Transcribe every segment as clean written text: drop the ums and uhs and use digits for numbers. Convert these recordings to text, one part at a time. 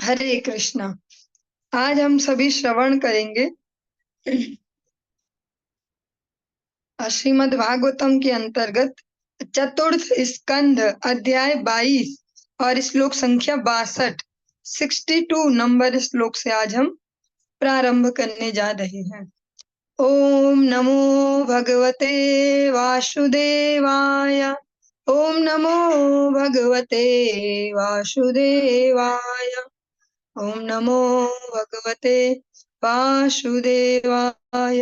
हरे कृष्णा। आज हम सभी श्रवण करेंगे श्रीमद् भागवतम के अंतर्गत चतुर्थ स्कंध अध्याय 22 और श्लोक संख्या 62 62 नंबर श्लोक से आज हम प्रारंभ करने जा रहे हैं। ओम नमो भगवते वासुदेवाय। ओम नमो भगवते वासुदेवाय। ओम नमो भगवते वासुदेवाय।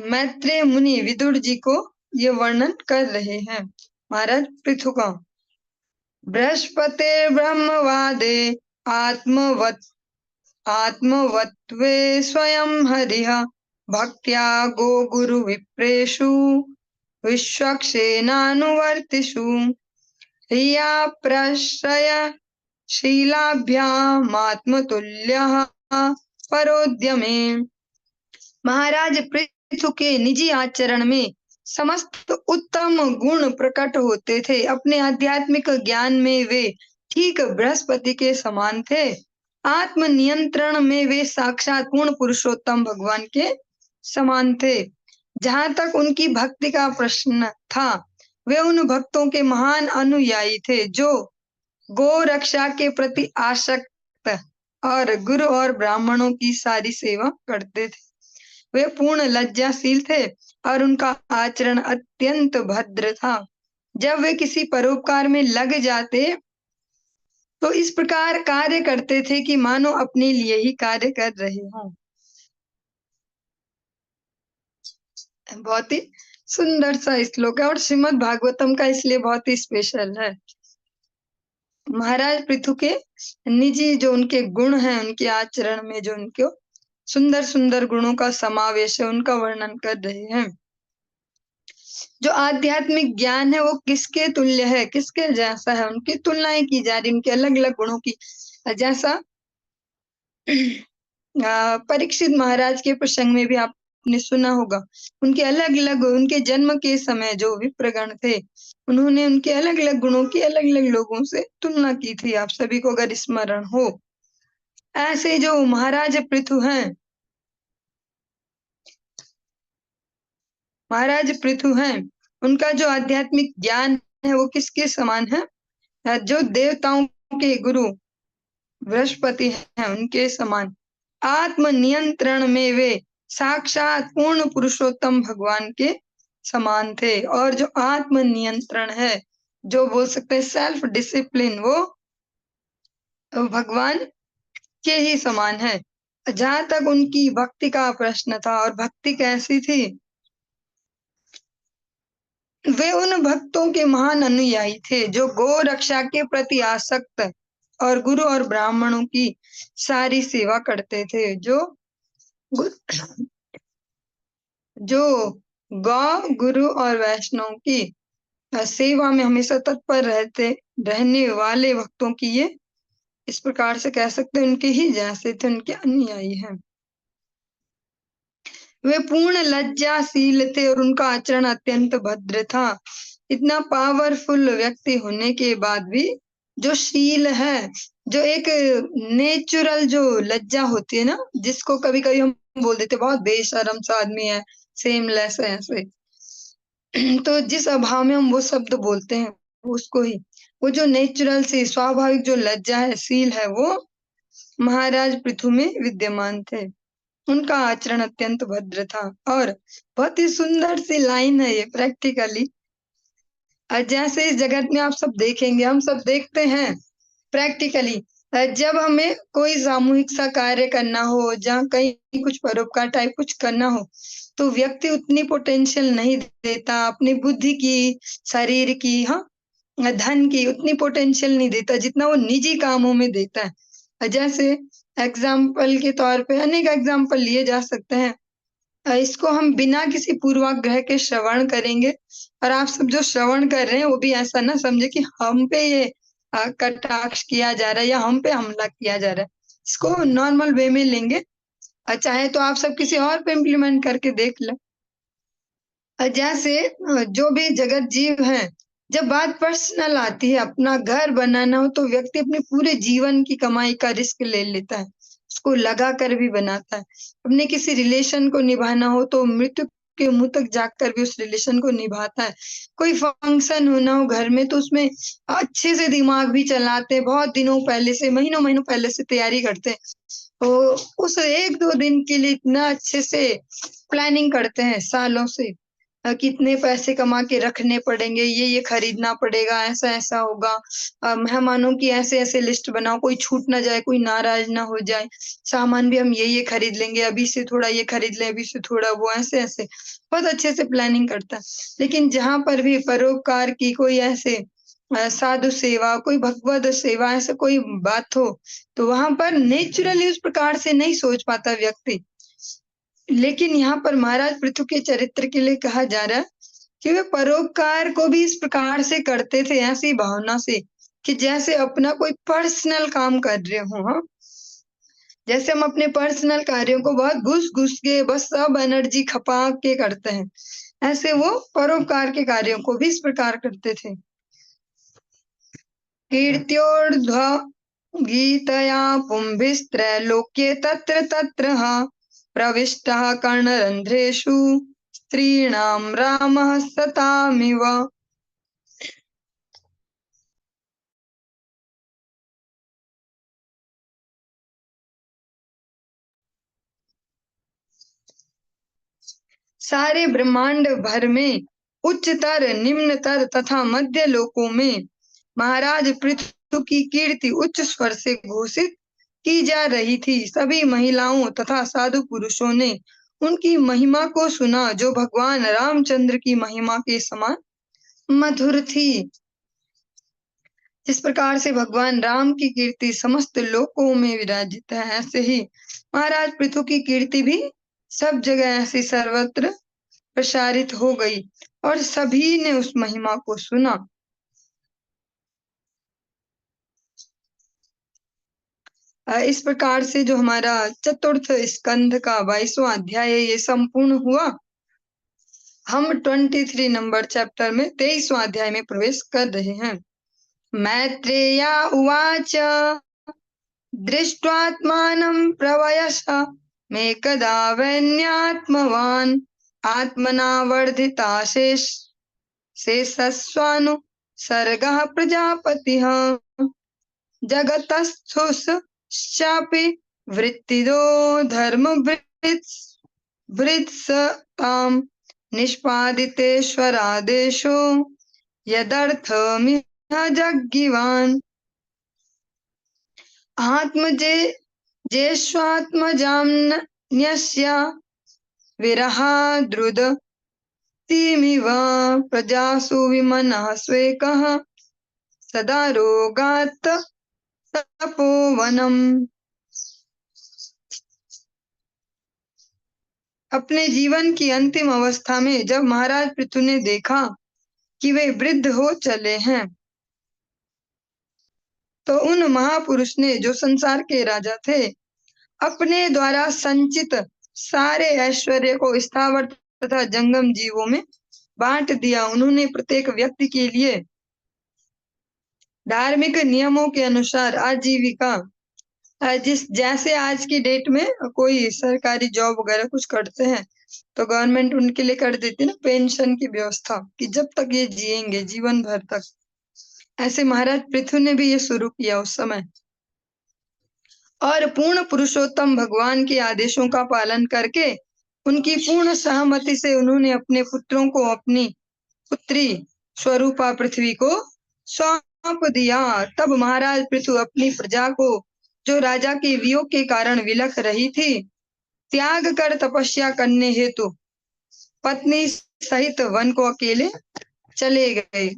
मैत्रेय मुनि विदुर जी को ये वर्णन कर रहे हैं। महाराज पृथु का बृहस्पति ब्रह्मवादे आत्मवत् आत्मवत्वे स्वयं हरिः भक्त्या गो गुरु विप्रेषु विश्वक्सेनानुवर्तिषु या प्रश्रय शीलाभ्यामात्मतुल्यः परोद्यमे। महाराज पृथु के निजी आचरण में समस्त उत्तम गुण प्रकट होते थे। अपने आध्यात्मिक ज्ञान में वे ठीक बृहस्पति के समान थे। आत्म नियंत्रण में वे साक्षात पूर्ण पुरुषोत्तम भगवान के समान थे। जहाँ तक उनकी भक्ति का प्रश्न था, वे उन भक्तों के महान अनुयायी थे जो गो रक्षा के प्रति आसक्त और गुरु और ब्राह्मणों की सारी सेवा करते थे। वे पूर्ण लज्जाशील थे और उनका आचरण अत्यंत भद्र था। जब वे किसी परोपकार में लग जाते तो इस प्रकार कार्य करते थे कि मानो अपने लिए ही कार्य कर रहे हों। बहुत ही सुंदर सा श्लोक है और श्रीमद् भागवतम का इसलिए बहुत ही स्पेशल है। महाराज पृथु के निजी जो उनके गुण हैं, उनके आचरण में जो उनके सुंदर सुंदर गुणों का समावेश है, उनका वर्णन कर रहे हैं। जो आध्यात्मिक ज्ञान है वो किसके तुल्य है, किसके जैसा है, उनकी तुलनाएं की जा रही, उनके अलग अलग गुणों की। जैसा परीक्षित महाराज के प्रसंग में भी आपने सुना होगा, उनके अलग अलग उनके जन्म के समय जो विप्रगण थे, उन्होंने उनके अलग अलग गुणों की अलग अलग लोगों से तुलना की थी। आप सभी को अगर स्मरण हो, ऐसे जो महाराज पृथु हैं, महाराज पृथु हैं, उनका जो आध्यात्मिक ज्ञान है वो किसके समान है? जो देवताओं के गुरु बृहस्पति हैं, उनके समान। आत्म नियंत्रण में वे साक्षात पूर्ण पुरुषोत्तम भगवान के समान थे। और जो आत्म नियंत्रण है, जो बोल सकते हैं सेल्फ डिसिप्लिन, वो भगवान के ही समान है। जहां तक उनकी भक्ति का प्रश्न था, और भक्ति कैसी थी, वे उन भक्तों के महान अनुयायी थे जो गो रक्षा के प्रति आसक्त और गुरु और ब्राह्मणों की सारी सेवा करते थे। जो गौ गुरु और वैष्णव की सेवा में हमेशा तत्पर रहने वाले भक्तों की ये इस प्रकार से कह सकते हैं उनके ही जैसे थे, उनके अनुयायी हैं। वे पूर्ण लज्जाशील थे और उनका आचरण अत्यंत भद्र था। इतना पावरफुल व्यक्ति होने के बाद भी जो शील है, जो एक नेचुरल जो लज्जा होती है ना, जिसको कभी कभी हम बोल देते बहुत बेशरम सा आदमी है, सेमलेस है, ऐसे तो जिस अभाव में हम वो शब्द बोलते हैं उसको ही, वो जो नेचुरल से स्वाभाविक जो लज्जा है, शील है, वो महाराज पृथु में विद्यमान थे। उनका आचरण अत्यंत भद्र था। और बहुत ही सुंदर सी लाइन है ये प्रैक्टिकली। जैसे इस जगत में आप सब देखेंगे, हम सब देखते हैं प्रैक्टिकली, जब हमें कोई सामूहिक सा कार्य करना हो, जहाँ कहीं कुछ परोपकार टाइप कुछ करना हो, तो व्यक्ति उतनी पोटेंशियल नहीं देता अपनी बुद्धि की, शरीर की, हाँ, धन की उतनी पोटेंशियल नहीं देता जितना वो निजी कामों में देता है। जैसे एग्जाम्पल के तौर पे अनेक एग्जाम्पल लिए जा सकते हैं। इसको हम बिना किसी पूर्वाग्रह के श्रवण करेंगे, और आप सब जो श्रवण कर रहे हैं वो भी ऐसा ना समझे कि हम पे ये कटाक्ष किया जा रहा है या हम पे हमला किया जा रहा है। इसको नॉर्मल वे में लेंगे, चाहे तो आप सब किसी और पे इम्प्लीमेंट करके देख लें। जैसे जो भी जगत जीव है, जब बात पर्सनल आती है, अपना घर बनाना हो तो व्यक्ति अपने पूरे जीवन की कमाई का रिस्क ले लेता है, उसको लगा कर भी बनाता है। अपने किसी रिलेशन को निभाना हो तो मृत्यु के मुंह तक जाकर भी उस रिलेशन को निभाता है। कोई फंक्शन होना हो घर में तो उसमें अच्छे से दिमाग भी चलाते हैं, बहुत दिनों पहले से, महीनों महीनों पहले से तैयारी करते हैं। तो उस 1-2 दिन के लिए इतना अच्छे से प्लानिंग करते हैं सालों से, कितने पैसे कमा के रखने पड़ेंगे, ये खरीदना पड़ेगा, ऐसा-ऐसा होगा। मेहमानों की ऐसे-ऐसे लिस्ट बनाओ, कोई छूट ना जाए, कोई नाराज़ ना हो जाए। सामान भी हम ये खरीद लेंगे, अभी से थोड़ा ये खरीद लें, अभी से थोड़ा वो, ऐसे-ऐसे। बहुत अच्छे से प्लानिंग करता है। लेकिन जहाँ पर भी परोपकार की कोई ऐसे साधु सेवा, कोई भगवद सेवा, ऐसा कोई बात हो, तो वहाँ पर नेचुरली उस प्रकार से नहीं सोच पाता व्यक्ति। लेकिन यहाँ पर महाराज पृथु के चरित्र के लिए कहा जा रहा है कि वे परोपकार को भी इस प्रकार से करते थे, ऐसी भावना से कि जैसे अपना कोई पर्सनल काम कर रहे हो। हाँ, जैसे हम अपने पर्सनल कार्यों को बहुत घुस-घुस के बस सब एनर्जी खपा के करते हैं, ऐसे वो परोपकार के कार्यों को भी इस प्रकार करते थे। कीर्त्योर्ध्व गीतया पुंभिस्त्रैलोक्ये तत्र तत्र प्रविष्टः कर्णरन्ध्रेषु स्त्रीणां रामः सतामिव। सारे ब्रह्मांड भर में उच्चतर, निम्नतर तथा मध्य लोकों में महाराज पृथु की कीर्ति उच्च स्वर से घोषित की जा रही थी। सभी महिलाओं तथा साधु पुरुषों ने उनकी महिमा को सुना, जो भगवान रामचंद्र की महिमा के समान मधुर थी। जिस प्रकार से भगवान राम की कीर्ति समस्त लोकों में विराजित है, ऐसे ही महाराज पृथु की कीर्ति भी सब जगह ऐसी सर्वत्र प्रसारित हो गई और सभी ने उस महिमा को सुना। इस प्रकार से जो हमारा चतुर्थ स्कंध का 22वां अध्याय है, ये संपूर्ण हुआ। हम 23 नंबर चैप्टर में 23वां अध्याय में प्रवेश कर रहे हैं। मैत्रेया उवाच दृष्ट्वात्मानं प्रवयस मेकदा वैन्यात्मवान् आत्मना वर्धिताशेषस्वानुसर्गः प्रजापतिः जगतस्थुश्चापि वृत्तिदो धर्मभृत्सतां निष्पादितेश्वरादेशो यदर्थमिह जज्ञिवान् आत्मजेष्वात्मजान्यस्य विरहादृदतिमिव प्रजासु विमनः स्वेकः सदा रोगात् तपोवनम्। अपने जीवन की अंतिम अवस्था में जब महाराज पृथु ने देखा कि वे वृद्ध हो चले हैं, तो उन महापुरुष ने, जो संसार के राजा थे, अपने द्वारा संचित सारे ऐश्वर्य को स्थावर तथा जंगम जीवों में बांट दिया। उन्होंने प्रत्येक व्यक्ति के लिए धार्मिक नियमों के अनुसार आजीविका, जिस जैसे आज की डेट में कोई सरकारी जॉब वगैरह कुछ करते हैं तो गवर्नमेंट उनके लिए कर देती है ना पेंशन की व्यवस्था, कि जब तक ये जिएंगे जीवन भर तक। ऐसे महाराज पृथु ने भी ये शुरू किया उस समय, और पूर्ण पुरुषोत्तम भगवान के आदेशों का पालन करके उनकी पूर्ण सहमति से उन्होंने अपने पुत्रों को अपनी पुत्री स्वरूपा पृथ्वी को सौंप दिया। तब महाराज पृथु अपनी प्रजा को, जो राजा के वियोग के कारण विलख रही थी, त्याग कर तपस्या करने हेतु पत्नी सहित वन को अकेले चले गए।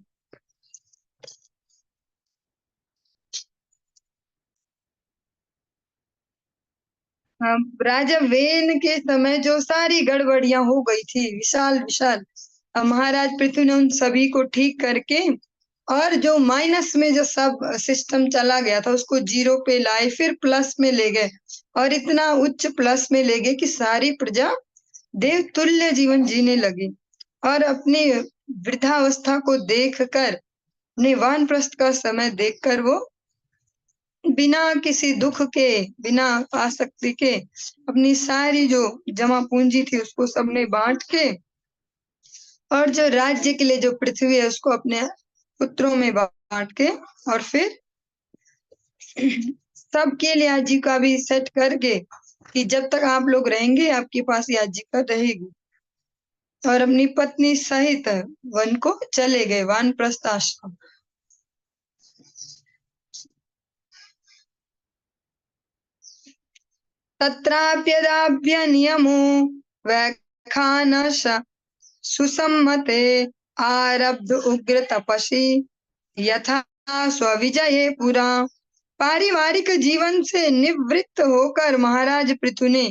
राजा वेन के समय जो सारी गड़बड़ियां हो गई थी, विशाल विशाल, महाराज पृथु ने उन सभी को ठीक करके, और जो माइनस में जो सब सिस्टम चला गया था उसको जीरो पे लाए, फिर प्लस में ले गए, और इतना उच्च प्लस में ले गए कि सारी प्रजा देव तुल्य जीवन जीने लगी। और अपनी वृद्धावस्था को देखकर, अपने वानप्रस्थ का समय देखकर वो बिना किसी दुख के, बिना आसक्ति के अपनी सारी जो जमा पूंजी थी उसको सबने बांट के, और जो राज्य के लिए जो पृथ्वी है उसको अपने पुत्रों में बांट के, और फिर सबके लिए आजीविका भी सेट करके कि जब तक आप लोग रहेंगे आपके पास ये आजीविका रहेगी, और अपनी पत्नी सहित वन को चले गए, वानप्रस्थ आश्रम। तत्राप्यदाभ्य नियमो वैखानस सुसम्मते आरब्ध उग्र तपसी यथा स्वविजये पुरा। पारिवारिक जीवन से निवृत्त होकर महाराज पृथु ने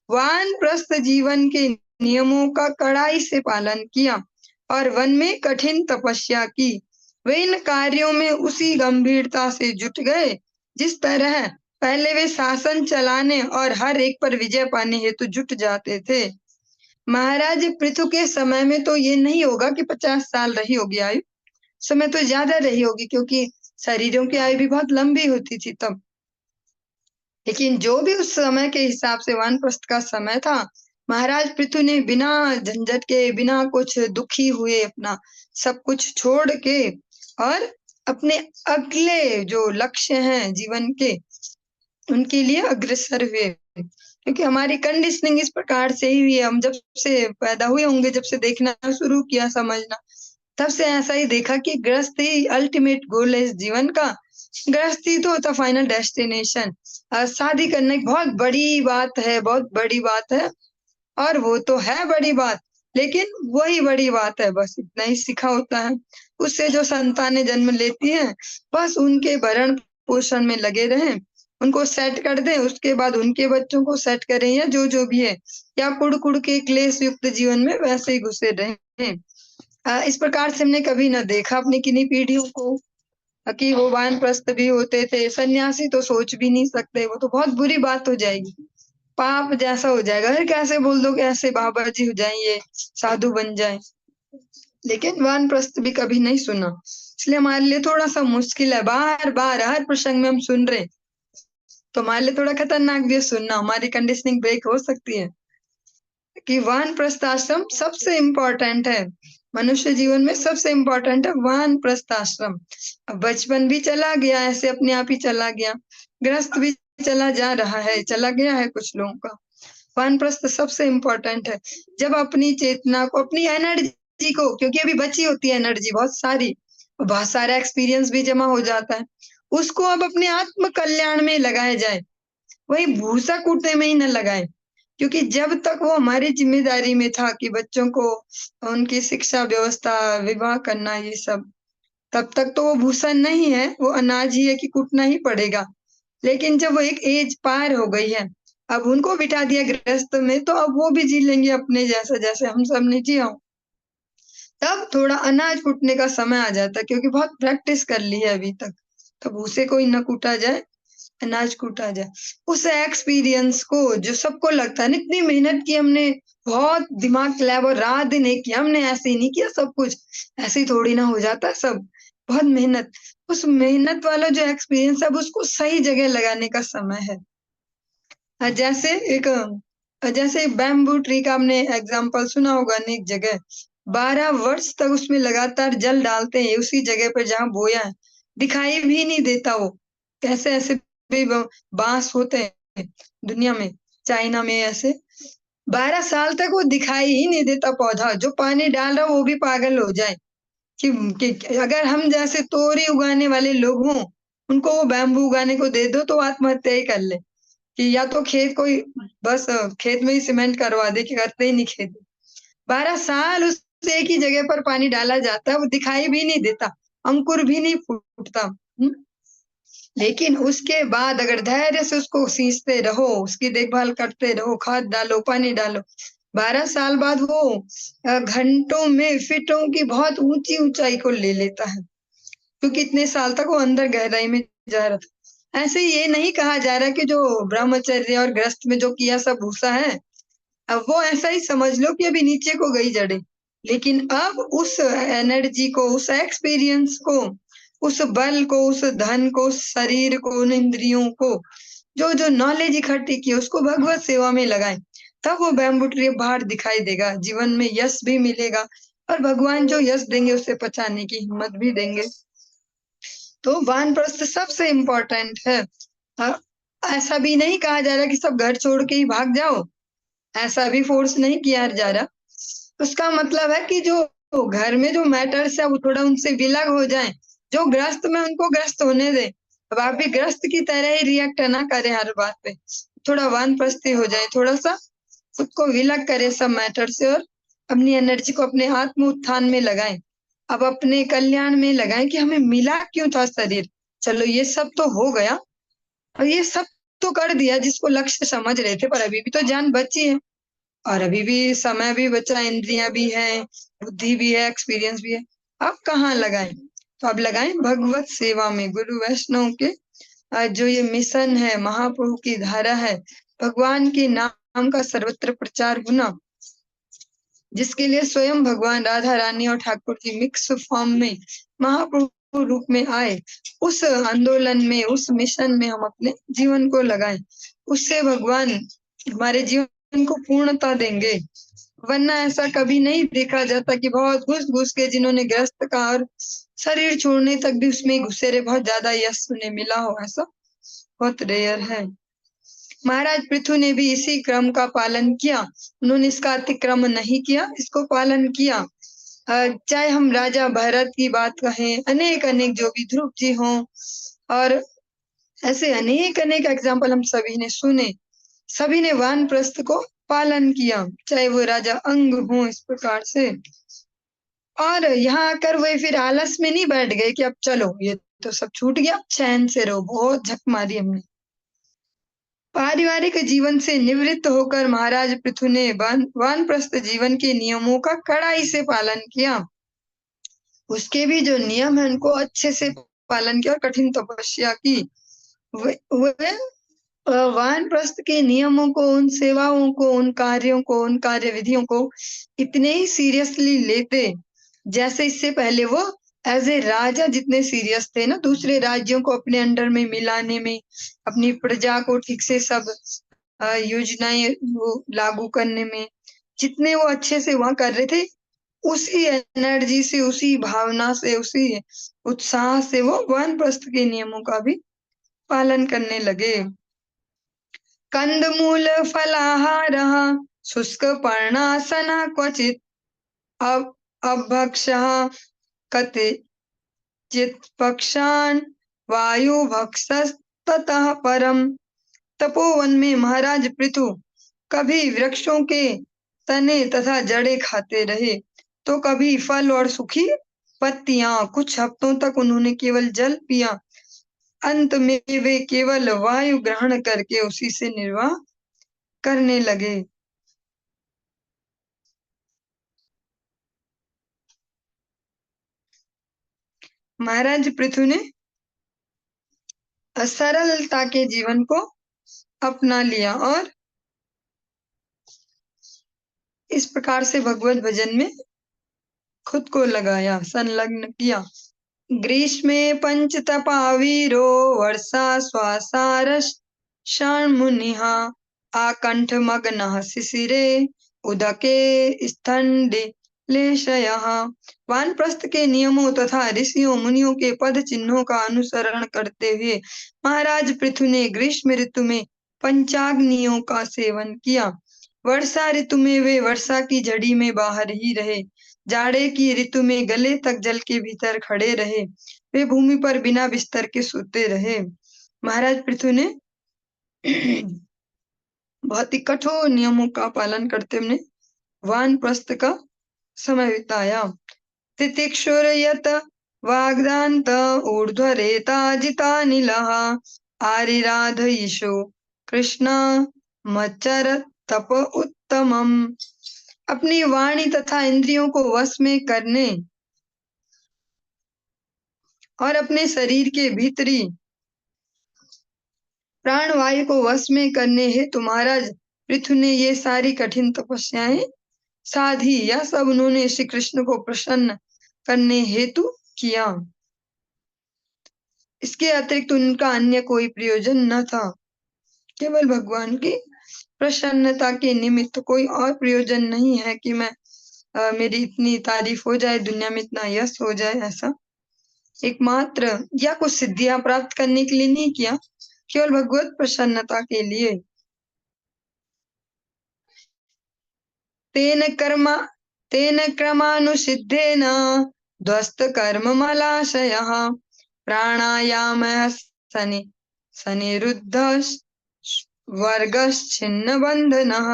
वानप्रस्थ जीवन के नियमों का कड़ाई से पालन किया और वन में कठिन तपस्या की। वे इन कार्यों में उसी गंभीरता से जुट गए जिस तरह पहले वे शासन चलाने और हर एक पर विजय पाने हेतु जुट जाते थे। महाराज पृथु के समय में तो ये नहीं होगा कि 50 साल रही होगी आयु, समय तो ज्यादा रही होगी क्योंकि शरीरों की आयु भी बहुत लंबी होती थी तब। लेकिन जो भी उस समय के हिसाब से वानप्रस्थ का समय था, महाराज पृथु ने बिना झंझट के, बिना कुछ दुखी हुए अपना सब कुछ छोड़ के और अपने अगले जो लक्ष्य हैं जीवन के उनके लिए अग्रसर हुए। क्योंकि हमारी कंडीशनिंग इस प्रकार से ही हुई है, हम जब से पैदा हुए होंगे, जब से देखना शुरू किया, समझना, तब से ऐसा ही देखा कि गृहस्थी अल्टीमेट गोल है इस जीवन का। गृहस्थी तो होता फाइनल डेस्टिनेशन। शादी करना एक बहुत बड़ी बात है, बहुत बड़ी बात है, और वो तो है बड़ी बात, लेकिन वही बड़ी बात है, बस इतना ही सीखा होता है। उससे जो संतानें जन्म लेती हैं, बस उनके भरण पोषण में लगे रहें, उनको सेट कर दें, उसके बाद उनके बच्चों को सेट करें, या जो जो भी है, या कुड़ कुड़ के क्लेश युक्त जीवन में वैसे ही घुसे रहें। इस प्रकार से हमने कभी न देखा अपनी किन्हीं पीढ़ियों को कि वो वानप्रस्थ भी होते थे। सन्यासी तो सोच भी नहीं सकते, वो तो बहुत बुरी बात हो जाएगी, पाप जैसा हो जाएगा। अरे कैसे बोल दो कि ऐसे बाबा जी हो जाएंगे, साधु बन जाए। लेकिन वानप्रस्थ भी कभी नहीं सुना, इसलिए हमारे लिए थोड़ा सा मुश्किल है। बार बार हर प्रसंग में हम सुन रहे, तो हमारे लिए थोड़ा खतरनाक भी है सुनना, हमारी कंडीशनिंग ब्रेक हो सकती है। कि वानप्रस्थ आश्रम सबसे इम्पोर्टेंट है, मनुष्य जीवन में सबसे इम्पोर्टेंट है वानप्रस्थ आश्रम। अब बचपन भी चला गया, ऐसे अपने आप ही चला गया, गृहस्थ भी चला जा रहा है, चला गया है कुछ लोगों का। वानप्रस्थ सबसे इम्पोर्टेंट है। जब अपनी चेतना को, अपनी एनर्जी को, क्योंकि अभी बची होती है एनर्जी बहुत सारी, बहुत सारा एक्सपीरियंस भी जमा हो जाता है, उसको अब अपने आत्म कल्याण में लगाया जाए, वही भूसा कूटने में ही न लगाए। क्योंकि जब तक वो हमारी जिम्मेदारी में था कि बच्चों को उनकी शिक्षा व्यवस्था, विवाह करना, ये सब, तब तक तो वो भूसा नहीं है, वो अनाज ही है कि कूटना ही पड़ेगा। लेकिन जब वो एक एज पार हो गई है, अब उनको बिठा दिया गृहस्थ में, तो अब वो भी जी लेंगे अपने जैसा, जैसे हम सब ने जिया हो। तब थोड़ा अनाज कूटने का समय आ जाता है, क्योंकि बहुत प्रैक्टिस कर ली है अभी तक, तो भूसे को ही न कूटा जाए, अनाज कूटा जाए। उस एक्सपीरियंस को जो सबको लगता है ना, इतनी मेहनत की हमने, बहुत दिमाग चलाया, वो रात दिन एक किया हमने, ऐसे ही नहीं किया सब कुछ, ऐसे ही थोड़ी ना हो जाता सब, बहुत मेहनत। उस मेहनत वाला जो एक्सपीरियंस है, अब उसको सही जगह लगाने का समय है। जैसे एक जैसे बैम्बू ट्री का हमने एग्जाम्पल सुना होगा अनेक जगह, 12 वर्ष तक उसमें लगातार जल डालते हैं उसी जगह पर जहाँ बोया है, दिखाई भी नहीं देता वो। कैसे ऐसे भी बांस होते हैं दुनिया में, चाइना में ऐसे 12 साल तक वो दिखाई ही नहीं देता पौधा, जो पानी डाल रहा वो भी पागल हो जाए कि अगर हम जैसे तोरी उगाने वाले लोग हों, उनको वो बैम्बू उगाने को दे दो तो आत्महत्या ही कर ले, कि या तो खेत कोई बस खेत में ही सीमेंट करवा दे, कि करते ही नहीं खेती। 12 साल उस एक ही जगह पर पानी डाला जाता है, वो दिखाई भी नहीं देता, अंकुर भी नहीं फूटता। लेकिन उसके बाद अगर धैर्य से उसको सींचते रहो, उसकी देखभाल करते रहो, खाद डालो, पानी डालो, 12 साल बाद वो घंटों में फीटों की बहुत ऊंची ऊंचाई को ले लेता है, क्योंकि इतने साल तक वो अंदर गहराई में जा रहा था। ऐसे ये नहीं कहा जा रहा कि जो ब्रह्मचर्य और ग्रस्त में जो किया सब भूसा है, अब वो ऐसा ही समझ लो कि अभी नीचे को गई जड़ें, लेकिन अब उस एनर्जी को, उस एक्सपीरियंस को, उस बल को, उस धन को, उस शरीर को, उन इंद्रियों को, जो जो नॉलेज इकट्ठी की उसको भगवत सेवा में लगाएं, तब वो बैम्बू ट्री बाहर दिखाई देगा, जीवन में यश भी मिलेगा और भगवान जो यश देंगे उसे पचाने की हिम्मत भी देंगे। तो वानप्रस्थ सबसे इम्पोर्टेंट है। अ- ऐसा भी नहीं कहा जा रहा कि सब घर छोड़ के ही भाग जाओ, ऐसा भी फोर्स नहीं किया जा रहा। उसका मतलब है कि जो घर में जो मैटर्स है वो थोड़ा उनसे विलग हो जाए, जो ग्रस्त में उनको ग्रस्त होने दे। अब आप भी ग्रस्त की तरह ही रिएक्ट ना करें हर बात पे, थोड़ा वानप्रस्थी हो जाए, थोड़ा सा खुद को विलग करे सब मैटर से और अपनी एनर्जी को अपने आत्म उत्थान में लगाएं। अब अपने कल्याण में लगाएं कि हमें मिला क्यों था शरीर, चलो ये सब तो हो गया और ये सब तो कर दिया जिसको लक्ष्य समझ रहे थे, पर अभी भी तो जान बची है और अभी भी समय भी बचा, इंद्रियां भी है, बुद्धि भी है, एक्सपीरियंस भी है। अब कहाँ लगाएं? तो अब लगाएं भगवत सेवा में, गुरु वैष्णव के जो ये मिशन है, महाप्रभु की धारा है, भगवान के नाम का सर्वत्र प्रचार होना, जिसके लिए स्वयं भगवान राधा रानी और ठाकुर जी मिक्स फॉर्म में महाप्रभु रूप में आए, उस आंदोलन में, उस मिशन में हम अपने जीवन को लगाएं। उससे भगवान हमारे जीवन को पूर्णता देंगे। वरना ऐसा कभी नहीं देखा जाता कि बहुत घुस घुस के जिन्होंने ग्रस्त का और शरीर छोड़ने तक भी उसमें घुसे रहे, बहुत ज्यादा यश उन्हें मिला हो, ऐसा बहुत रेयर है। महाराज पृथु ने भी इसी क्रम का पालन किया, उन्होंने इसका अतिक्रमण नहीं किया, इसको पालन किया। चाहे हम राजा भरत की बात कहें, अनेक अनेक जो भी ध्रुव जी हों, और ऐसे अनेक अनेक एग्जाम्पल हम सभी ने सुने, सभी ने वानप्रस्थ को पालन किया, चाहे वो राजा अंग हो इस प्रकार से। और यहाँ आकर वे फिर आलस में नहीं बैठ गए कि अब चलो ये तो सब छूट गया, चैन से रहो, बहुत झक मारी हमने। पारिवारिक जीवन से निवृत्त होकर महाराज पृथु ने वानप्रस्थ जीवन के नियमों का कड़ाई से पालन किया। उसके भी जो नियम है उनको अच्छे से पालन किया और कठिन तपस्या की। वे वानप्रस्थ के नियमों को, उन सेवाओं को, उन कार्यों को, उन कार्य विधियों को इतने ही सीरियसली लेते जैसे इससे पहले वो एज ए राजा जितने सीरियस थे ना, दूसरे राज्यों को अपने अंडर में मिलाने में, अपनी प्रजा को ठीक से सब योजनाएं वो लागू करने में, जितने वो अच्छे से वहां कर रहे थे, उसी एनर्जी से, उसी भावना से, उसी उत्साह से वो वानप्रस्थ के नियमों का भी पालन करने लगे। कंदमूल फलाहारः शुष्कपर्णासनः क्वचित् अभक्षः कतिचित् पक्षान् वायुभक्षस्ततः परम्। तपोवन में महाराज पृथु कभी वृक्षों के तने तथा जड़ें खाते रहे, तो कभी फल और सूखी पत्तियां। कुछ हफ्तों तक उन्होंने केवल जल पिया, अंत में वे केवल वायु ग्रहण करके उसी से निर्वाह करने लगे। महाराज पृथु ने सरलता के जीवन को अपना लिया और इस प्रकार से भगवत भजन में खुद को लगाया, संलग्न किया। ग्रीष्मे पंचतपा वीरो वर्षा श्वासारस मुनिः आकंठ मग्नः शिशिरे उदके स्थंडे लेशयः। वानप्रस्थ के नियमों तथा ऋषियों मुनियों के पद चिन्हों का अनुसरण करते हुए महाराज पृथु ने ग्रीष्म ऋतु में पंचाग्नियों का सेवन किया। वर्षा ऋतु में वे वर्षा की झड़ी में बाहर ही रहे, जाड़े की ऋतु में गले तक जल के भीतर खड़े रहे, वे भूमि पर बिना बिस्तर के सोते रहे। महाराज पृथु ने बहुत ही कठोर नियमों का पालन करते हुए वानप्रस्थ का समय बिताया। तितिक्षुर यत वाग्दान्त ऊर्ध्वरेता जितानिलः आरिराध ईशो कृष्ण मच्चर तप उत्तमम्। अपनी वाणी तथा इंद्रियों को वश में करने और अपने शरीर के भीतरी प्राणवायु को वश में करने हेतु महाराज पृथु ने ये सारी कठिन तपस्याएं साथ ही यह सब उन्होंने श्री कृष्ण को प्रसन्न करने हेतु किया। इसके अतिरिक्त उनका अन्य कोई प्रयोजन न था। केवल भगवान की प्रसन्नता के निमित्त, कोई और प्रयोजन नहीं है कि मैं मेरी इतनी तारीफ हो जाए, दुनिया में इतना यश हो जाए, ऐसा एकमात्र या कुछ सिद्धियां प्राप्त करने के लिए नहीं किया, केवल भगवत प्रसन्नता के लिए। तेन क्रमानुसिद्धेन ध्वस्त कर्म मलाशयः प्राणायामः शनि शनिरुद्ध वर्गश्छिन्न बंधनः।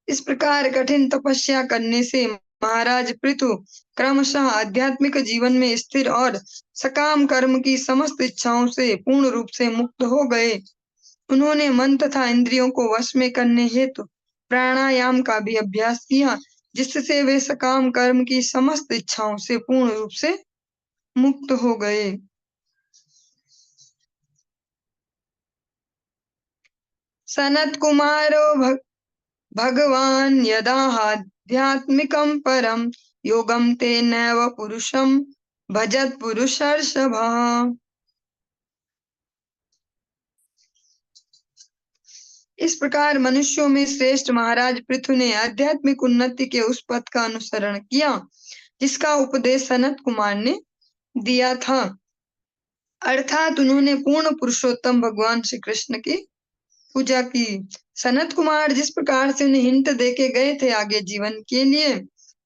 इस प्रकार कठिन तपस्या करने से महाराज पृथु क्रमशः आध्यात्मिक जीवन में स्थिर और सकाम कर्म की समस्त इच्छाओं से पूर्ण रूप से मुक्त हो गए। उन्होंने मन तथा इंद्रियों को वश में करने हेतु प्राणायाम का भी अभ्यास किया, जिससे वे सकाम कर्म की समस्त इच्छाओं से पूर्ण रूप से मुक्त हो गए। सनत कुमारो भगवान यदाध्यात्मिकं परम योगम तेनैव पुरुषम भजत पुरुषर्षभः। इस प्रकार मनुष्यों में श्रेष्ठ महाराज पृथु ने आध्यात्मिक उन्नति के उस पथ का अनुसरण किया जिसका उपदेश सनत कुमार ने दिया था, अर्थात उन्होंने पूर्ण पुरुषोत्तम भगवान श्री कृष्ण की पूजा की। सनत कुमार जिस प्रकार से उन्हें हिंट देके गए थे आगे जीवन के लिए,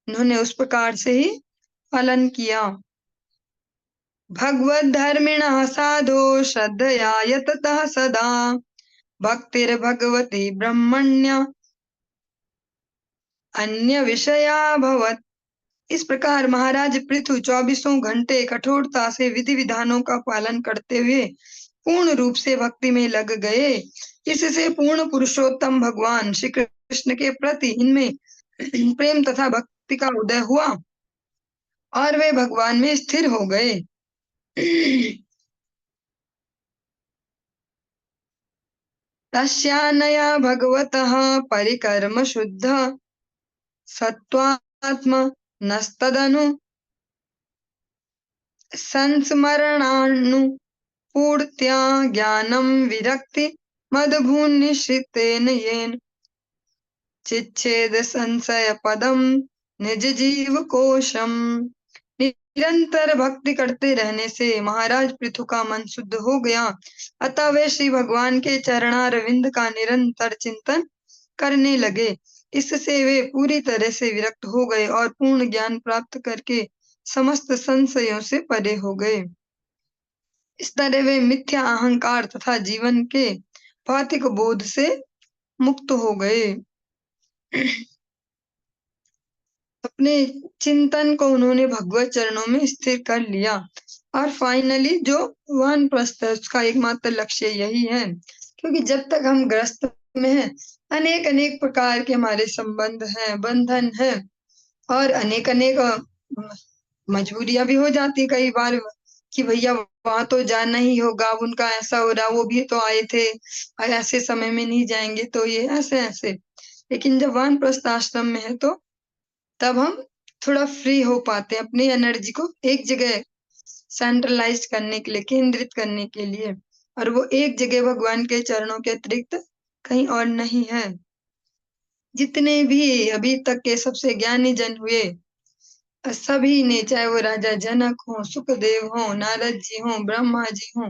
उन्होंने उस प्रकार से ही पालन किया। भगवद धर्मिणः साधो श्रद्धया यततः सदा भक्तिर भगवती ब्रह्मण्य अन्य विषया भवत। इस प्रकार महाराज पृथु 24 घंटे कठोरता से विधि विधानों का पालन करते हुए पूर्ण रूप से भक्ति में लग गए। इससे पूर्ण पुरुषोत्तम भगवान श्री कृष्ण के प्रति इनमें प्रेम तथा भक्ति का उदय हुआ और वे भगवान में स्थिर हो गए। तस्यानया भगवतः परिकर्म शुद्ध सत्वात्म नस्तदनु संस्मरणानुपूर्त्या ज्ञानं विरक्ति मदभून्निश्रितेन येन चिच्छेद संशय पदम निज जीव कोशम। निरंतर भक्ति करते रहने से महाराज पृथु का मन शुद्ध हो गया, अतः वे श्री भगवान के चरणारविंद का निरंतर चिंतन करने लगे। इससे वे पूरी तरह से विरक्त हो गए और पूर्ण ज्ञान प्राप्त करके समस्त संशयों से परे हो गए। इस तरह वे मिथ्या अहंकार तथा जीवन के भौतिक बोध से मुक्त हो गए। अपने चिंतन को उन्होंने भगवत चरणों में स्थिर कर लिया और फाइनली जो वानप्रस्थ है उसका एकमात्र लक्ष्य यही है, क्योंकि जब तक हम ग्रस्त में हैं अनेक अनेक प्रकार के हमारे संबंध हैं, बंधन हैं और अनेक अनेक मजबूरियां भी हो जाती कई बार कि भैया वहां तो जाना ही होगा, उनका ऐसा हो रहा, वो भी तो आए थे और ऐसे समय में नहीं जाएंगे तो ये ऐसे ऐसे। लेकिन जब वानप्रस्थ आश्रम में है तो तब हम थोड़ा फ्री हो पाते हैं अपनी एनर्जी को एक जगह सेंट्रलाइज करने के लिए, केंद्रित करने के लिए, और वो एक जगह भगवान के चरणों के अतिरिक्त कहीं और नहीं है। जितने भी अभी तक के सबसे ज्ञानी जन हुए सभी ने, चाहे वो राजा जनक हो, सुखदेव हो, नारद जी हो, ब्रह्मा जी हो,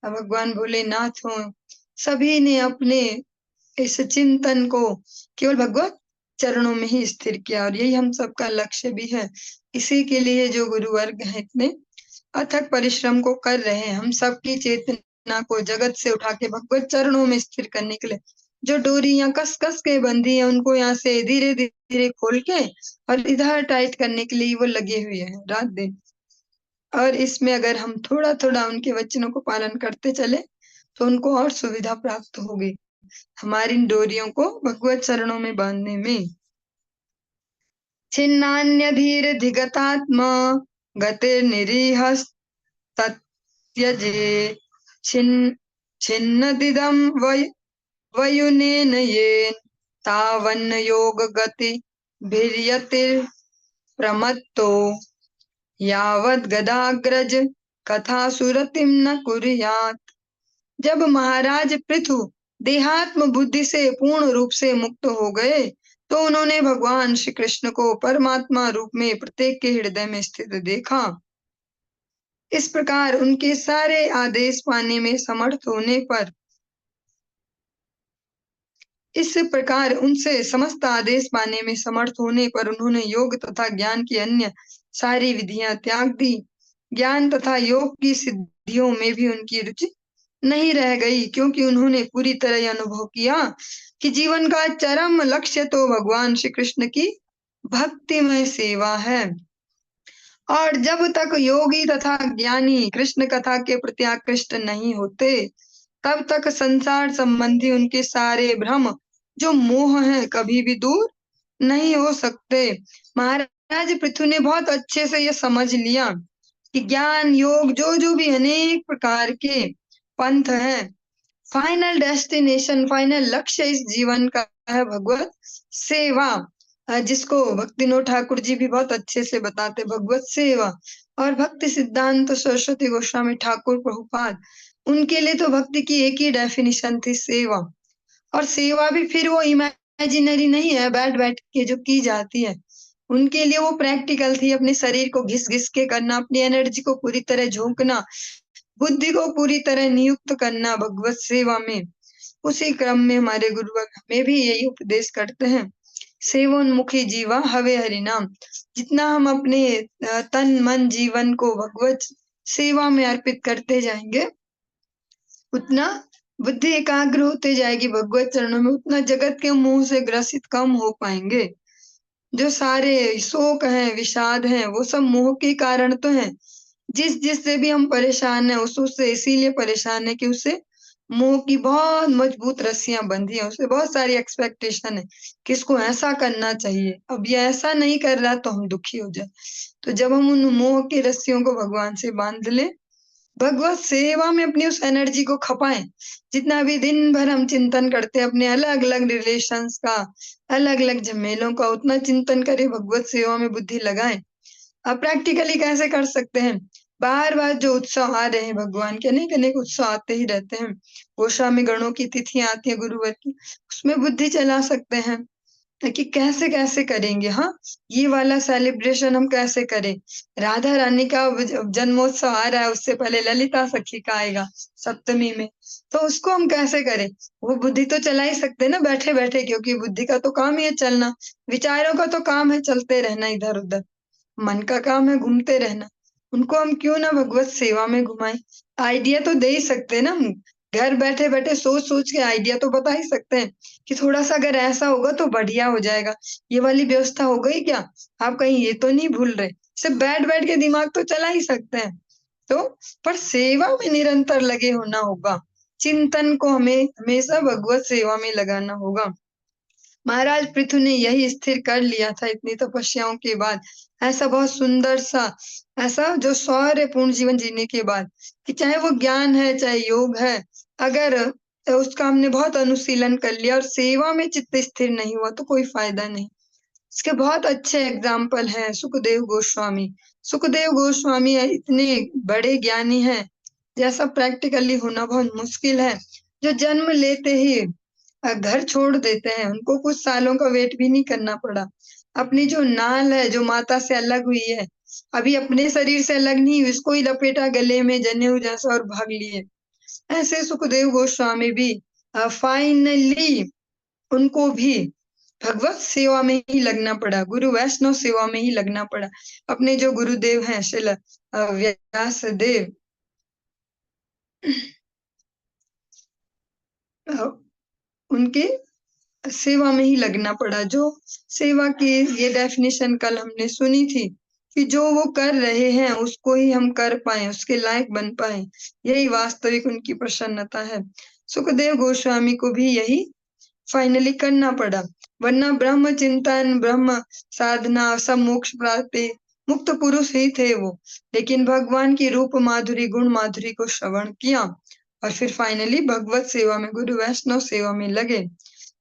भगवान भोलेनाथ हो, सभी ने अपने इस चिंतन को केवल भगवत चरणों में ही स्थिर किया और यही हम सबका लक्ष्य भी है। इसी के लिए जो गुरु वर्ग है इतने अथक परिश्रम को कर रहे हैं, हम सबकी चेतना को जगत से उठा के भगवत चरणों में स्थिर करने के लिए जो डोरियां कस कस के बंधी है उनको यहाँ से धीरे धीरे खोल के और इधर टाइट करने के लिए वो लगे हुए हैं रात दिन। और इसमें अगर हम थोड़ा थोड़ा उनके वचनों को पालन करते चले तो उनको और सुविधा प्राप्त होगी हमारी इन डोरियों को भगवत चरणों में बांधने में। छिन्नान्यधीर धिगतात्मा गतिर्निरीह तत्यजे छिन्नदिदं वयुनेन येन तावन्न योग गति भिर्यतिर प्रमत्तो यावद गदाग्रज कथा सुरतिम न कुर्यात्। जब महाराज पृथु देहात्म बुद्धि से पूर्ण रूप से मुक्त हो गए तो उन्होंने भगवान श्री कृष्ण को परमात्मा रूप में प्रत्येक के हृदय में स्थित देखा। इस प्रकार उनके सारे आदेश पाने में समर्थ होने पर इस प्रकार उनसे समस्त आदेश पाने में समर्थ होने पर उन्होंने योग तथा ज्ञान की अन्य सारी विधियां त्याग दी। ज्ञान तथा योग की सिद्धियों में भी उनकी रुचि नहीं रह गई, क्योंकि उन्होंने पूरी तरह यह अनुभव किया कि जीवन का चरम लक्ष्य तो भगवान श्री कृष्ण की भक्तिमय सेवा है। और जब तक योगी तथा ज्ञानी कृष्ण कथा के प्रति आकृष्ट नहीं होते तब तक संसार संबंधी उनके सारे भ्रम जो मोह है कभी भी दूर नहीं हो सकते। महाराज पृथु ने बहुत अच्छे से यह समझ लिया कि ज्ञान योग जो जो भी अनेक प्रकार के पंथ हैं, फाइनल डेस्टिनेशन फाइनल लक्ष्य इस जीवन का है भगवत सेवा, जिसको भक्तिनोद ठाकुर जी भी बहुत अच्छे से बताते भगवत सेवा। और भक्ति सिद्धांत सरस्वती गोस्वामी ठाकुर प्रभुपाद, उनके लिए तो भक्ति की एक ही डेफिनेशन थी सेवा। और सेवा भी फिर वो इमेजिनरी नहीं है बैठ बैठ के जो की जाती है, उनके लिए वो प्रैक्टिकल थी, अपने शरीर को घिस घिस के करना, अपनी एनर्जी को पूरी तरह झोंकना, बुद्धि को पूरी तरह नियुक्त करना भगवत सेवा में। उसी क्रम में हमारे गुरुवर हमें भी यही उपदेश करते हैं, सेवोन्मुखी जीवा हवे हरि नाम। जितना हम अपने तन मन जीवन को भगवत सेवा में अर्पित करते जाएंगे उतना बुद्धि एकाग्र होते जाएगी भगवत चरणों में, उतना जगत के मोह से ग्रसित कम हो पाएंगे। जो सारे शोक हैं विषाद हैं वो सब मोह के कारण तो हैं। जिससे भी हम परेशान हैं उससे इसीलिए परेशान है कि उसे मोह की बहुत मजबूत रस्सियां बंधी है, उसे बहुत सारी एक्सपेक्टेशन है कि इसको ऐसा करना चाहिए, अब ये ऐसा नहीं कर रहा तो हम दुखी हो जाए। तो जब हम उन मोह की रस्सियों को भगवान से बांध ले, भगवत सेवा में अपनी उस एनर्जी को खपाएं, जितना भी दिन भर हम चिंतन करते हैं अपने अलग अलग रिलेशंस का, अलग अलग झमेलों का, उतना चिंतन करें, भगवत सेवा में बुद्धि लगाएं। अब प्रैक्टिकली कैसे कर सकते हैं? बार बार जो उत्सव आ रहे हैं भगवान के, अनेक अनेक उत्सव आते ही रहते हैं, गोस्वामी गणों की तिथियां आती है गुरुवर की, उसमें बुद्धि चला सकते हैं कि कैसे कैसे करेंगे। हाँ, ये वाला सेलिब्रेशन हम कैसे करें, राधा रानी का जन्मोत्सव आ रहा है, उससे पहले ललिता सखी का आएगा सप्तमी में, तो उसको हम कैसे करें? वो बुद्धि तो चला ही सकते हैं ना बैठे बैठे, क्योंकि बुद्धि का तो काम ही है चलना, विचारों का तो काम है चलते रहना इधर उधर, मन का काम है घूमते रहना, उनको हम क्यों ना भगवत सेवा में घुमाएं। आइडिया तो दे ही सकते हैं ना, हम घर बैठे बैठे सोच सोच के आइडिया तो बता ही सकते हैं कि थोड़ा सा अगर ऐसा होगा तो बढ़िया हो जाएगा, ये वाली व्यवस्था हो गई क्या, आप कहीं ये तो नहीं भूल रहे। सिर्फ बैठ बैठ के दिमाग तो चला ही सकते हैं, तो पर सेवा में निरंतर लगे होना होगा, चिंतन को हमें हमेशा भगवत सेवा में लगाना होगा। महाराज पृथु ने यही स्थिर कर लिया था इतनी तपस्याओं के बाद, ऐसा बहुत सुंदर सा, ऐसा जो शौर्यपूर्ण जीवन जीने के बाद, कि चाहे वो ज्ञान है चाहे योग है, अगर उसका हमने बहुत अनुशीलन कर लिया और सेवा में चित्त स्थिर नहीं हुआ तो कोई फायदा नहीं। इसके बहुत अच्छे एग्जाम्पल हैं सुखदेव गोस्वामी। सुखदेव गोस्वामी इतने बड़े ज्ञानी हैं जैसा प्रैक्टिकली होना बहुत मुश्किल है, जो जन्म लेते ही घर छोड़ देते हैं, उनको कुछ सालों का वेट भी नहीं करना पड़ा। अपनी जो नाल है जो माता से अलग हुई है, अभी अपने शरीर से अलग नहीं हुई, उसको ही लपेटा गले में जनेऊ जैसा और भाग लिए। ऐसे सुखदेव गोस्वामी भी फाइनली उनको भी भगवत सेवा में ही लगना पड़ा, गुरु वैष्णव सेवा में ही लगना पड़ा। अपने जो गुरुदेव हैं श्रील व्यास देव, उनके सेवा में ही लगना पड़ा। जो सेवा की ये डेफिनेशन कल हमने सुनी थी कि जो वो कर रहे हैं उसको ही हम कर पाए, उसके लायक बन पाए, यही वास्तविक उनकी प्रसन्नता है। सुखदेव गोस्वामी को भी यही फाइनली करना पड़ा, वरना ब्रह्म चिंतन ब्रह्म साधना सब मोक्ष प्राप्ति मुक्त पुरुष ही थे वो, लेकिन भगवान की रूप माधुरी गुण माधुरी को श्रवण किया और फिर फाइनली भगवत सेवा में गुरु वैष्णव सेवा में लगे।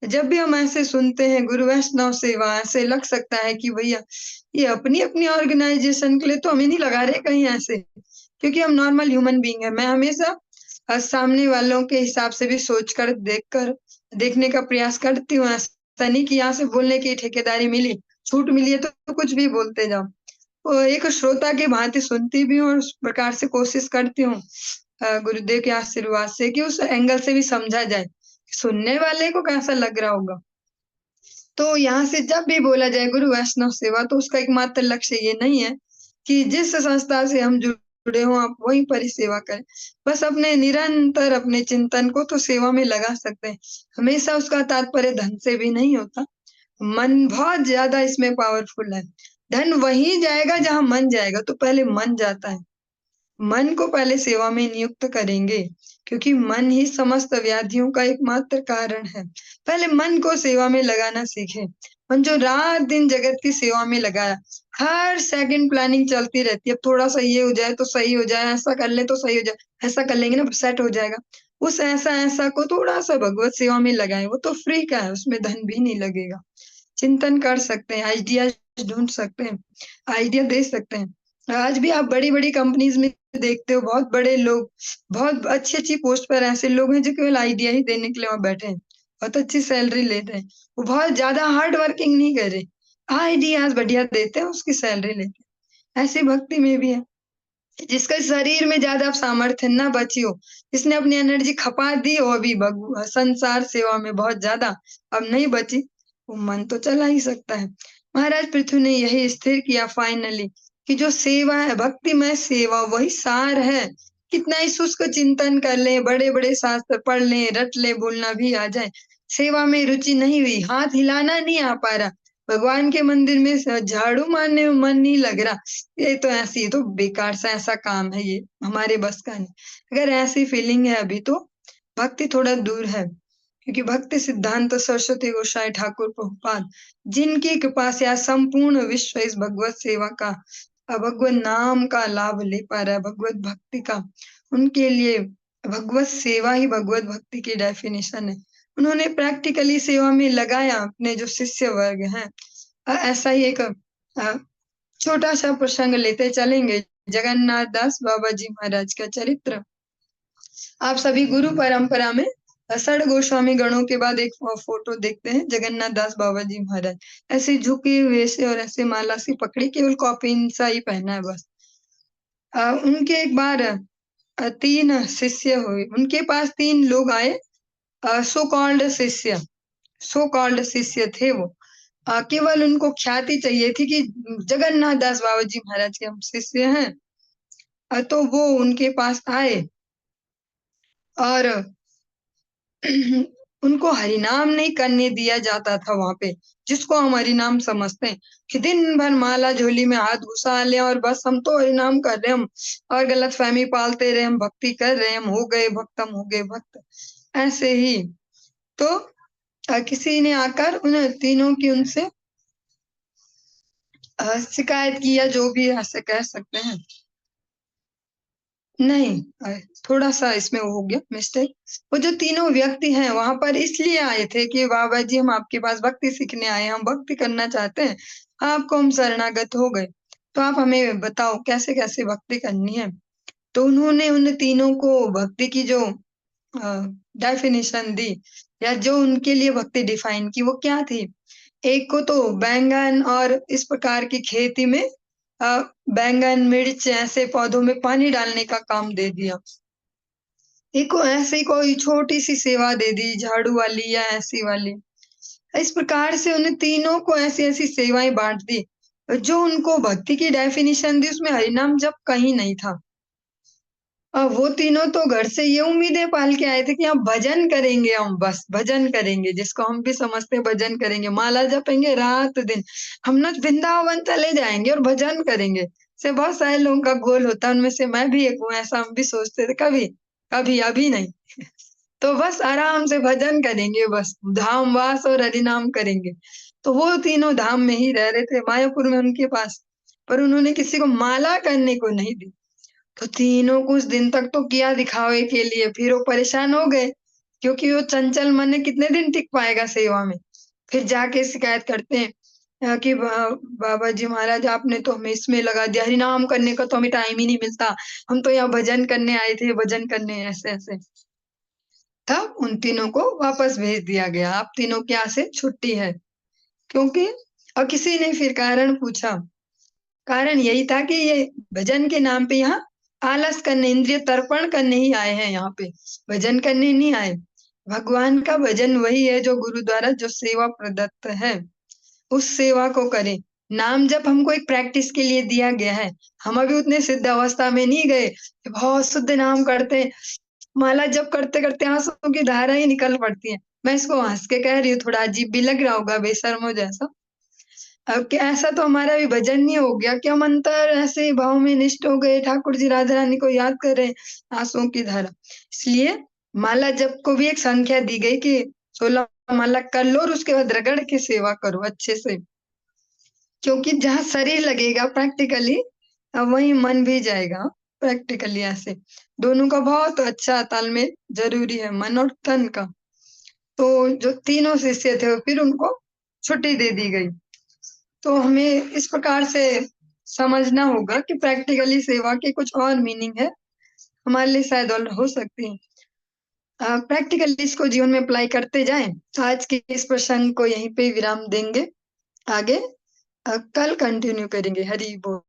जब भी हम ऐसे सुनते हैं गुरु वैष्णव सेवा, ऐसे लग सकता है कि भैया ये अपनी-अपनी ऑर्गेनाइजेशन के लिए तो हमें नहीं लगा रहे कहीं ऐसे, क्योंकि हम नॉर्मल ह्यूमन बीइंग है। मैं हमेशा सामने वालों के हिसाब से भी सोचकर, देखकर देखने का प्रयास करती हूँ। ऐसा नहीं कि यहाँ से बोलने की ठेकेदारी मिली, छूट मिली है तो कुछ भी बोलते जाओ। एक श्रोता की भांति सुनती भी हूँ और उस प्रकार से कोशिश करती हूँ गुरुदेव के आशीर्वाद से कि उस एंगल से भी समझा जाए, सुनने वाले को कैसा लग रहा होगा। तो यहाँ से जब भी बोला जाए गुरु वैष्णव सेवा, तो उसका एकमात्र लक्ष्य ये नहीं है कि जिस संस्था से हम जुड़े हों आप वहीं पर ही सेवा करें। बस अपने निरंतर अपने चिंतन को तो सेवा में लगा सकते हैं। हमेशा उसका तात्पर्य धन से भी नहीं होता। मन बहुत ज़्यादा इसमें पावरफुल है। धन वहीं जाएगा जहाँ मन जाएगा, तो पहले मन जाता है। मन को पहले सेवा में नियुक्त करेंगे, क्योंकि मन ही समस्त व्याधियों का एकमात्र कारण है। पहले मन को सेवा में लगाना सीखें। मन जो रात-दिन जगत की सेवा में लगा है, हर सेकंड प्लानिंग चलती रहती है। अब थोड़ा-सा ये हो जाए तो सही हो जाए, ऐसा कर लें तो सही हो जाए, ऐसा कर लेंगे ना सेट हो जाएगा। उस ऐसा-ऐसा को थोड़ा-सा भगवत सेवा में लगाएँ, वो तो फ्री का है, उसमें धन भी नहीं लगेगा। चिंतन कर सकते हैं, आइडियाज़ ढूँढ सकते हैं, आइडिया दे सकते हैं। आज भी आप बड़ी-बड़ी कंपनीज़ में देखते हो बहुत बड़े लोग, बहुत अच्छी-अच्छी पोस्ट पर ऐसे लोग हैं जो केवल आइडिया ही देने के लिए वहाँ बैठे हैं। बहुत अच्छी सैलरी लेते हैं। वो बहुत ज़्यादा हार्ड वर्किंग नहीं कर रहे, आइडियाज़ बढ़िया देते हैं, उसकी सैलरी लेते हैं। ऐसे भक्ति में भी है, जिसका शरीर में ज़्यादा सामर्थ्य ना बची हो, जिसने अपनी एनर्जी खपा दी हो अभी संसार सेवा में बहुत ज़्यादा, अब नहीं बची, वो मन तो चला ही सकता है। महाराज पृथु ने यही स्थिर किया फाइनली कि जो सेवा है, भक्तिमय सेवा वही सार है। कितना ही शुष्क चिंतन कर लें, बड़े-बड़े शास्त्र पढ़ लें, रट लें, बोलना भी आ जाए, सेवा में रुचि नहीं हुई, हाथ हिलाना नहीं आ पा रहा, भगवान के मंदिर में झाड़ू मारने में मन नहीं लग रहा, ये तो ऐसी तो बेकार सा ऐसा काम है, ये हमारे बस का नहीं। अगर ऐसी फीलिंग है अभी तो भक्ति थोड़ा दूर है, क्योंकि भक्ति सिद्धांत सरस्वती गोसाई ठाकुर प्रभुपाद जिनकी कृपा से आज संपूर्ण विश्व इस भगवत सेवा का भगवत नाम का लाभ ले पा रहा है, भगवत भक्ति का, उनके लिए भगवत सेवा ही भगवत भक्ति की डेफिनेशन है। उन्होंने प्रैक्टिकली सेवा में लगाया अपने जो शिष्य वर्ग हैं। ऐसा ही एक छोटा-सा प्रसंग लेते चलेंगे, जगन्नाथ दास बाबा जी महाराज का चरित्र। आप सभी गुरु परंपरा में षड गोस्वामी गणों के बाद एक फोटो देखते हैं, जगन्नाथ दास बाबा जी महाराज। ऐसे झुके हुए से और ऐसे माला सी पकड़ी, केवल कॉपीन सा ही पहना है बस। उनके एक बार 3 शिष्य हुए, उनके पास 3 लोग आए, सो कॉल्ड शिष्य थे वो। केवल उनको ख्याति चाहिए थी कि जगन्नाथ दास बाबा जी महाराज के हम शिष्य हैं। तो वो उनके पास आए और उनको हरिनाम नहीं करने दिया जाता था वहाँ पे, जिसको हम हरिनाम समझते हैं, कि दिन भर माला झोली में हाथ घुसा लें और बस हम तो हरिनाम कर रहे हैं हम, और गलतफ़हमी पालते रहे, हम भक्ति कर रहे हैं, हम हो गए भक्त, हम हो गए भक्त। ऐसे ही तो किसी ने आकर उन तीनों की उनसे शिकायत की, या जो भी ऐसे कह सकते हैं। नहीं, थोड़ा-सा इसमें वो हो गया मिस्टेक। वो जो तीनों व्यक्ति हैं वहाँ पर इसलिए आए थे कि बाबा जी हम आपके पास भक्ति सीखने आए हैं, हम भक्ति करना चाहते हैं, आपको हम शरणागत हो गए, तो आप हमें बताओ कैसे-कैसे भक्ति करनी है? तो उन्होंने उन तीनों को भक्ति की जो डेफिनिशन दी, या जो उनके लिए भक्ति डिफाइन की, वो क्या थी? एक को तो बैंगन और इस प्रकार की खेती में अ, बैंगन, मिर्च ऐसे पौधों में पानी डालने का काम दे दिया। एक को ऐसे ही कोई छोटी-सी सेवा दे दी, झाड़ू वाली या ऐसी वाली। इस प्रकार से उन्हें तीनों को ऐसी-ऐसी सेवाएँ बाँट दी, जो उनको भक्ति की डेफिनिशन दी उसमें हरिनाम जप कहीं नहीं था। वो तीनों तो घर से ये उम्मीदें पाल के आए थे कि हम भजन करेंगे, हम बस भजन करेंगे, जिसको हम भी समझते हैं भजन करेंगे, माला जपेंगे रात-दिन। हम ना वृंदावन चले जाएँगे और भजन करेंगे। से बहुत सारे लोगों का गोल होता है, उनमें से मैं भी एक हूँ, ऐसा हम भी सोचते थे कभी, कभी अभी नहीं। तो बस आराम से भजन करेंगे बस, धाम वास और हरिनाम करेंगे। तो वो तीनों धाम में ही रह रहे थे, मायापुर में उनके पास, पर उन्होंने किसी को माला करने को नहीं दी। तो तीनों कुछ दिन तक तो किया दिखावे के लिए, फिर वो परेशान हो गए। क्योंकि वो चंचल मन है, कितने दिन टिक पाएगा सेवा में। फिर जाके शिकायत करते हैं कि बाबा जी महाराज आपने तो हमें इसमें लगा दिया, हरि नाम करने का तो हमें टाइम ही नहीं मिलता, हम तो यहाँ भजन करने आए थे, भजन करने, ऐसे ऐसे। तब उन तीनों को वापस भेज दिया गया, आप तीनों की यहाँ से छुट्टी है। क्योंकि और किसी ने फिर कारण पूछा, कारण यही था कि ये भजन के नाम पे यहाँ आलस करने, इंद्रिय तर्पण करने ही आए हैं, यहाँ पे भजन करने नहीं आए। भगवान का भजन वही है जो गुरु द्वारा जो सेवा प्रदत्त है, उस सेवा को करें। नाम जप हमको एक प्रैक्टिस के लिए दिया गया है। हम अभी उतने सिद्ध अवस्था में नहीं गए कि बहुत शुद्ध नाम करते हैं, माला जप करते करते आंसुओं की धारा ही निकल पड़ती है। मैं इसको हंस के कह रही हूँ, थोड़ा अजीब भी लग रहा होगा, बेशर्मो जैसा। अब क्या ऐसा तो हमारा भी भजन नहीं हो गया कि हम अंतर ऐसे ही भाव में निष्ठ हो गए, ठाकुर जी राधा रानी को याद कर रहे हैं आंसुओं की धारा। इसलिए माला जप को भी एक संख्या दी गई कि 16 माला कर लो और उसके बाद रगड़ के सेवा करो अच्छे से। क्योंकि जहाँ शरीर लगेगा प्रैक्टिकली, वहीं मन भी जाएगा प्रैक्टिकली। ऐसे दोनों का बहुत अच्छा तालमेल जरूरी है, मन और तन का। तो जो तीनों शिष्य थे फिर उनको छुट्टी दे दी गई। तो हमें इस प्रकार से समझना होगा कि प्रैक्टिकली सेवा के कुछ और मीनिंग है, हमारे लिए शायद और हो सकती है। प्रैक्टिकली इसको जीवन में अप्लाई करते जाएं। आज के इस प्रसंग को यहीं पे विराम देंगे, आगे कल कंटिन्यू करेंगे। हरि बोल।